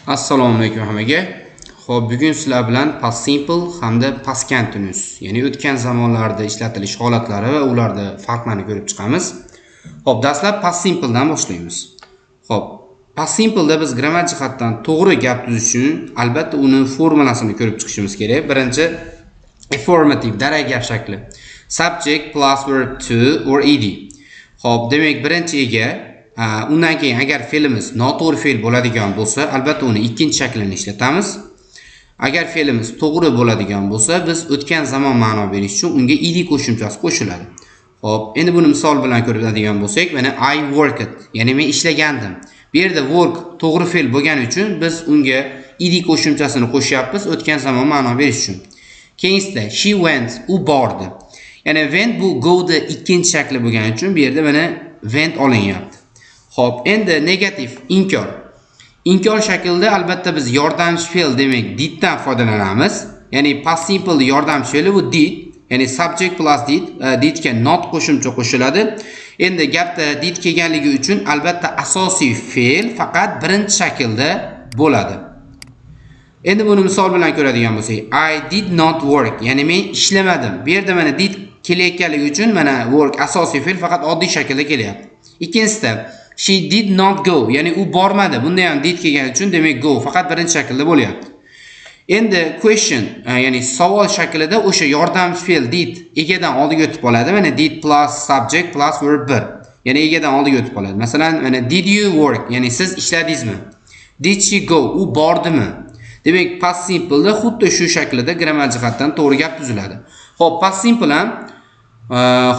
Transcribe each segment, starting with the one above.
Assalomu alaykum hammaga. Xo'p, bugun sizlar bilan past simple hamda past continuous, ya'ni o'tgan zamonlarda ishlatilish holatlari va ularda farqlarni ko'rib chiqamiz. Xo'p, dastlab past simple dan boshlaymiz. Xo'p, past simple da biz grammar jihatdan to'g'ri gap tuzish uchun albatta uni formulasini ko'rib chiqishimiz kerak. Birinchi affirmative darak gap shakli. Subject plus verb to or ed. Xo'p, demak birinchi ega undan keyin agar fe'limiz noto'g'ri fe'l bo'ladigan bo'lsa, albatta uni ikkinchi shaklini ishlatamiz. Agar fe'limiz to'g'ri bo'ladigan bo'lsa, biz o'tgan zamon ma'no berish uchun unga ed qo'shimchasi qo'shiladi. Xo'p, endi buni misol bilan ko'radigan bo'lsak, mana I worked, ya'ni men ishlagandim. Bu yerda work to'g'ri fe'l bo'lgani uchun biz unga ed qo'shimchasini qo'shyapmiz o'tgan zamon ma'no berish uchun. Keyingisida she went, u bordi. Ya'ni went bu go da ikkinchi shakli bo'lgani uchun bu yerda mana went olinyapti. Xo'p, endi negativ inkor. Inkor shaklida albatta biz yordamchi fe'l demak did dan foydalanamiz. Ya'ni past simple yordamchi fe'li bu did, ya'ni subject plus did, did ga not qo'shimcha qo'shiladi. Endi gapda did kelganligi uchun albatta asosiy fe'l faqat birinchi shaklda bo'ladi. Endi buni misol bilan ko'radigan bo'lsak, I did not work, ya'ni men ishlamadim. Bu yerda mana did kelayotganligi uchun mana work asosiy fe'l faqat oddiy shaklda kelyapti. Ikkinchisida she did not go, ya'ni u bormadi. Bunda ham did kelgani uchun demak go faqat birinchi shaklda bo'lyapti. Endi question, ya'ni savol shaklida o'sha yordamchi fe'l did egadan oldiga o'tib qoladi. Mana did plus subject plus verb 1. Ya'ni egadan oldiga o'tib qoladi. Masalan, mana did you work, ya'ni siz ishladingizmi? Did she go, u bordimi? Demak, past simple da xuddi shu shaklda grammar jihatdan to'g'ri gap tuziladi. Xo'p, past simple ham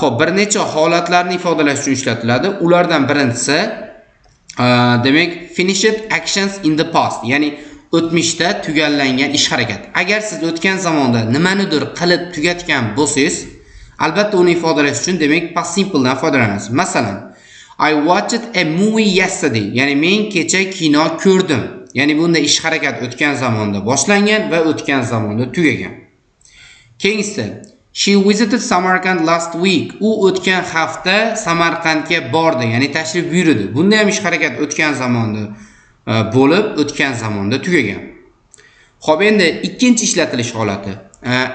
xo'p, bir necha holatlarni ifodalash uchun ishlatiladi. Ulardan birinchisi demak finished actions in the past, ya'ni o'tmishda tugallangan ish harakat. Agar siz o'tgan zamonda nimanidir qilib tugatgan bo'lsangiz, albatta uni ifodalash uchun demak past simple dan foydalanasiz. Masalan, I watched a movie yesterday, ya'ni men kecha kino ko'rdim. Ya'ni bunda ish harakat o'tgan zamonda boshlangan va o'tgan zamonda tugagan. Keyingi she visited Samarkand last week. U o'tgan hafta Samarqandga bordi, ya'ni tashrif buyurdi. Bunda ham ish harakat o'tgan zamonda bo'lib, o'tgan zamonda tugagan. Xo'p, endi ikkinchi ishlatilish holati.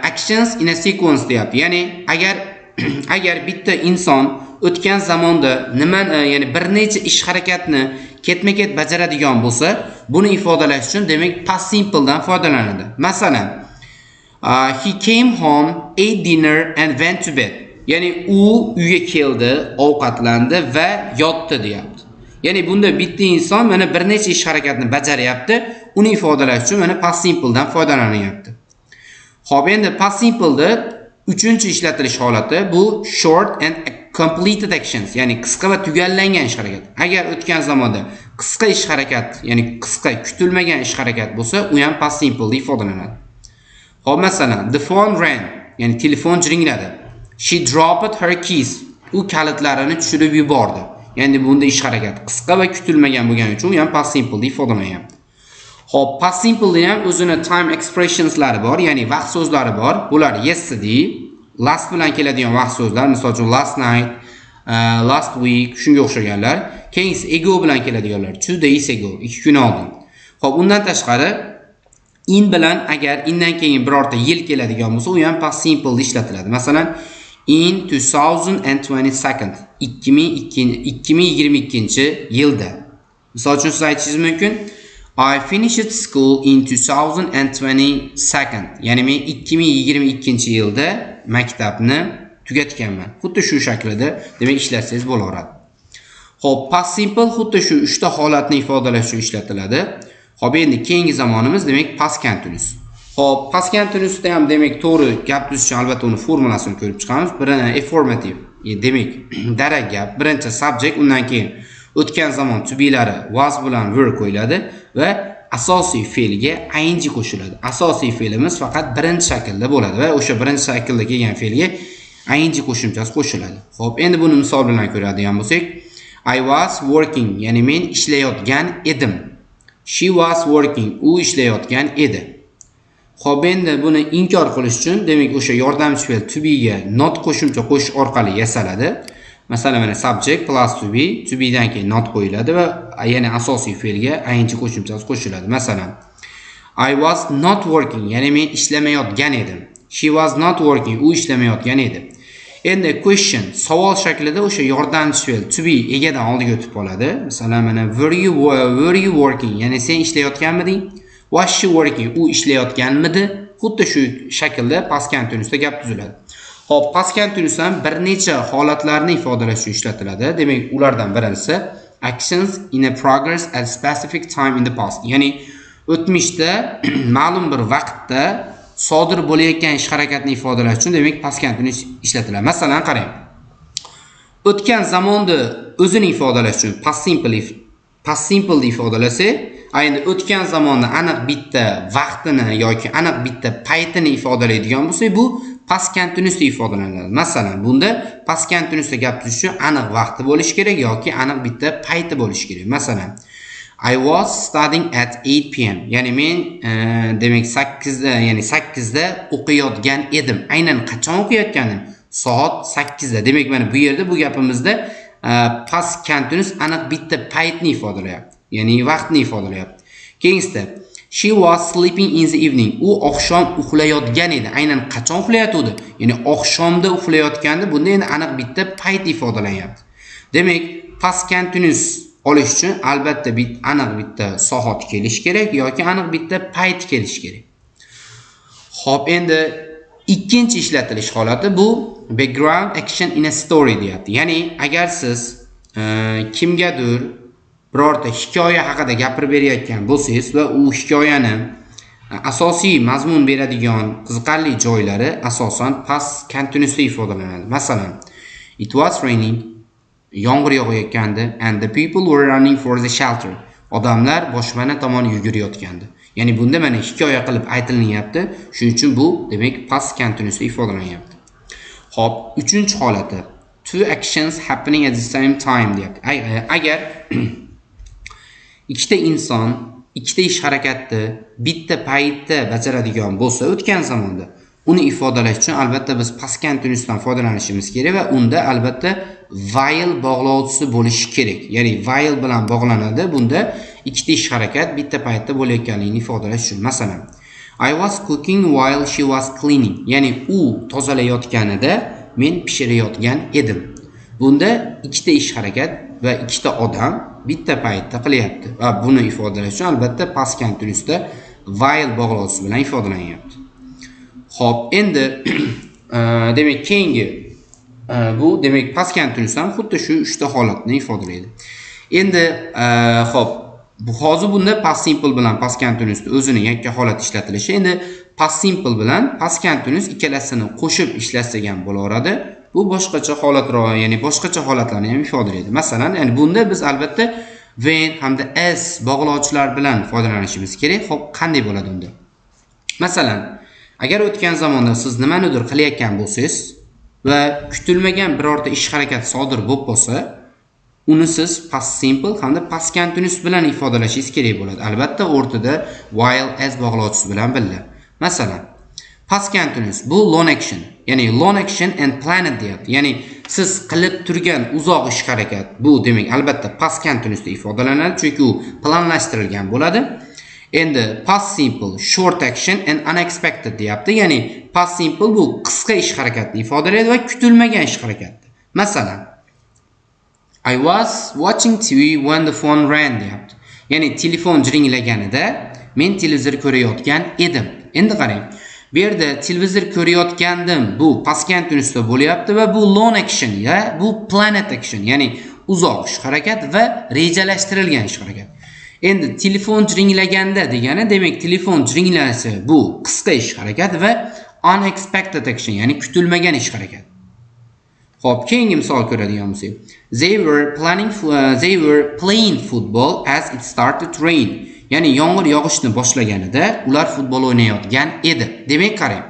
Actions in a sequence deyapti. Ya'ni agar bitta inson o'tgan zamonda ya'ni bir necha ish harakatni ketma-ket bajaradigan bo'lsa, buni ifodalash uchun demak past simple dan foydalanadi. Masalan, he came home, ate dinner and went to bed. Ya'ni u uyga keldi, ovqatlandi va yotdi deyapti. Ya'ni bunda bitta inson mana bir necha ish harakatni bajaryapti, uni ifodalash uchun mana past simple dan foydalanyapti. Xo'p, endi past simple da uchinchi ishlatilish holati bu short and completed actions, ya'ni qisqa va tugallangan ish harakat. Agar o'tgan zamonda qisqa ish harakat, ya'ni qisqa kutilmagan ish harakat bo'lsa, u ham past simple deb ifodalanadi. Xo'p, masalan, the phone rang, ya'ni telefon jiringladi. She dropped her keys. U kalitlarini tushirib yubordi. Ya'ni bunda ish harakat qisqa va kutilmagan bo'lgani uchun u ham past simple deb ifodalanyapti. Xo'p, past simple da ham o'zini time expressionslari bor, ya'ni vaqt so'zlari bor. Bular yesterday, last bilan keladigan vaqt so'zlar, misol uchun last night, last week, shunga o'xshaganlar. Keyin ago bilan keladiganlar, 2 days ago, 2 kun oldin. Xo'p, undan tashqari in bilan agar indan keyin birorta yil keladigan bo'lsa, u ham past simple da ishlatiladi. Masalan, in 2022, 2022-yilda. Misol uchun siz aytishingiz mumkin, I finished school in 2022, ya'ni men 2022-yilda maktabni tugatganman. Xuddi shu shaklda demak ishlatsangiz bo'laveradi. Xo'p, past simple xuddi shu 3 ta holatni ifodalash uchun ishlatiladi. Xo'p, endi keyingi zamonimiz demak past continuous. Xo'p, past continuousda ham demak to'g'ri gap tuzish uchun albatta uni formulasini ko'rib chiqamiz. Birini affirmative, demak darak gap, birinchi subject, undan keyin o'tgan zamon to be'lari was bilan were qo'yiladi va asosiy fe'lga ing qo'shiladi. Asosiy fe'limiz faqat birinchi shaklda bo'ladi va o'sha birinchi shaklda kelgan fe'lga ing qo'shimchasi qo'shiladi. Xo'p, endi buni misol bilan ko'radigan bo'lsak, I was working, ya'ni men ishlayotgan edim. She was working, u ishlayotgan edi. Xo'p, endi buni inkor qilish uchun demak o'sha yordamchi fe'l to be ga not qo'shimcha qo'shish orqali yasaladi. Masalan, mana subject plus to be dan keyin not qo'yiladi va yana asosiy fe'lga ing qo'shimchasi qo'shiladi. Masalan, I was not working, ya'ni men ishlamayotgan edim. She was not working, u ishlamayotgan edi. Endi question savol shaklida o'sha yordamchi fe'l to be egadan oldiga o'tib qoladi. Masalan, mana were you working, ya'ni sen ishlayotganmiding? Was she working, u ishlayotganmidi? Xuddi shu shaklda past continuousda gap tuziladi. Xo'p, past continuous ham bir necha holatlarni ifodalash uchun ishlatiladi. Demak, ulardan birinchisi actions in a progress at a specific time in the past. Ya'ni o'tmishda ma'lum bir vaqtda sodir bo'layotgan ish harakatni ifodalash uchun demak past continuous ishlatiladi. Masalan, qarang. O'tgan zamonni o'zini ifodalash uchun past simple deb ifodalasak, endi o'tgan zamonni aniq bitta vaqtini yoki aniq bitta paytini ifodalaydigan bo'lsa, bu past continuous deb ifodalanadi. Masalan, bunda past continuousda gap tuzish uchun aniq vaqti bo'lishi kerak yoki aniq bitta payti bo'lishi kerak. Masalan, I was studying at 8 p.m. Ya'ni men demak 8 da o'qiyotgan edim. Aynan qachon o'qiyotganim? Soat 8 da. Demak, mana bu yerda bu gapimizda past continuous aniq bitta paytni ifodalayapti. Ya'ni vaqtni ifodalayapti. Keyingisida she was sleeping in the evening. U oqshom uxlayotgan edi. Aynan qachon uxlayotdi? Ya'ni oqshomda uxlayotganda bunda endi aniq bitta payt ifodalanyapti. Demak, past continuous olish uchun albatta aniq bitta soat kelish kerak yoki aniq bitta payt kelish kerak. Xo'p, endi ikkinchi ishlatilish holati bu background action in a story deyapti. Ya'ni agar siz kimgadir birorta hikoya haqida gapirib berayotgan bo'lsangiz va u hikoyani asosiy mazmun beradigan qiziqarli joylari asosan past continuousda ifodalanadi. Masalan, it was raining, yomg'ir yog'ayotgandi, and the people were running for the shelter. Odamlar boshpana tomon yugurayotgandi. Ya'ni bunda mana hikoya qilib aytilinyapti. Shuning uchun bu demak past continuousda ifodalanyapti. Xo'p, uchinchi holati two actions happening at the same time deyapti. Agar ikkita inson ikkita ish harakatni bitta paytda bajaradigan bo'lsa o'tgan zamonda, uni ifodalash uchun albatta biz past continuousdan foydalanishimiz kerak va unda albatta while bog'lovchisi bo'lishi kerak. Ya'ni while bilan bog'lanadi. Bunda ikkita ish harakat bitta paytda bo'layotganligini ifodalash uchun. Masalan, I was cooking while she was cleaning. Ya'ni u tozalayotganida men pishirayotgan edim. Bunda ikkita ish harakat va ikkita odam bitta paytda qilyapti va buni ifodalash uchun albatta past continuousda while bog'lovchisi bilan ifodalanyapti. Xo'p, endi demak keyingi bu demak past continuous ham xuddi shu 3 ta holatni ifodalaydi. Endi xo'p, bu hozir bunda past simple bilan past continuous o'zini yakka holat ishlatilishi. Endi past simple bilan past continuous ikkalasini qo'shib ishlatsak ham bo'laveradi. Bu boshqacha holatlar, ya'ni boshqacha holatlarni ham ifodalaydi. Masalan, ya'ni bunda biz albatta when hamda as bog'lovchilar bilan foydalanishimiz kerak. Xo'p, qanday bo'ladi unda? Masalan, agar o'tgan zamonda siz nimanidir qilayotgan bo'lsangiz va kutilmagan birorta ish harakat sodir bo'lib qolsa, uni siz past simple hamda past continuous bilan ifodalashingiz kerak bo'ladi. Albatta o'rtada while as bog'lovchisi bilan birga. Masalan, past continuous bu long action, ya'ni long action and planned deyapti. Ya'ni siz qilib turgan uzoq ish harakat bu demak albatta past continuous deb ifodalanadi, chunki u planlashtirilgan bo'ladi. Endi past simple short action and unexpected deyapti. Ya'ni past simple bu qisqa ish harakatni ifodalaydi va kutilmagan ish harakatni. Masalan, I was watching TV when the phone rang deyapti. Ya'ni telefon jiringlaganida men televizor ko'rayotgan edim. Endi qarang. Bu yerda televizor ko'rayotgandim bu past continuousda bo'lyapti va bu long action ya bu planned action, ya'ni uzoq ish harakat va rejalashtirilgan ish harakat. Endi telefon jiringlaganda degani demak telefon jiringlanishi bu qisqa ish harakat va unexpected action, ya'ni kutilmagan ish harakat. Xo'p, keyingi misol ko'radigan bo'lsak, they were playing football as it started to rain. Ya'ni yomg'ir yog'ishni boshlaganida ular futbol o'ynayotgan edi. Demak, qarang.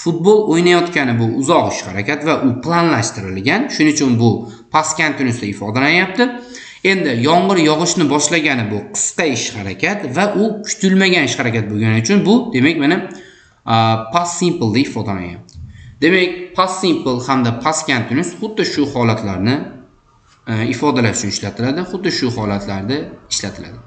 Futbol o'ynayotgani bu uzoq ish harakat va u planlashtirilgan. Shuning uchun bu past continuousda ifodalanyapti. Endi yomg'ir yog'ishni boshlagani bu qisqa ish harakat va u kutilmagan ish harakat bo'lgani uchun bu demak mana past simple deb ifodalanyapti. Demak, past simple hamda past continuous xuddi shu holatlarni ifodalash uchun ishlatiladi. Xuddi shu holatlarda ishlatiladi.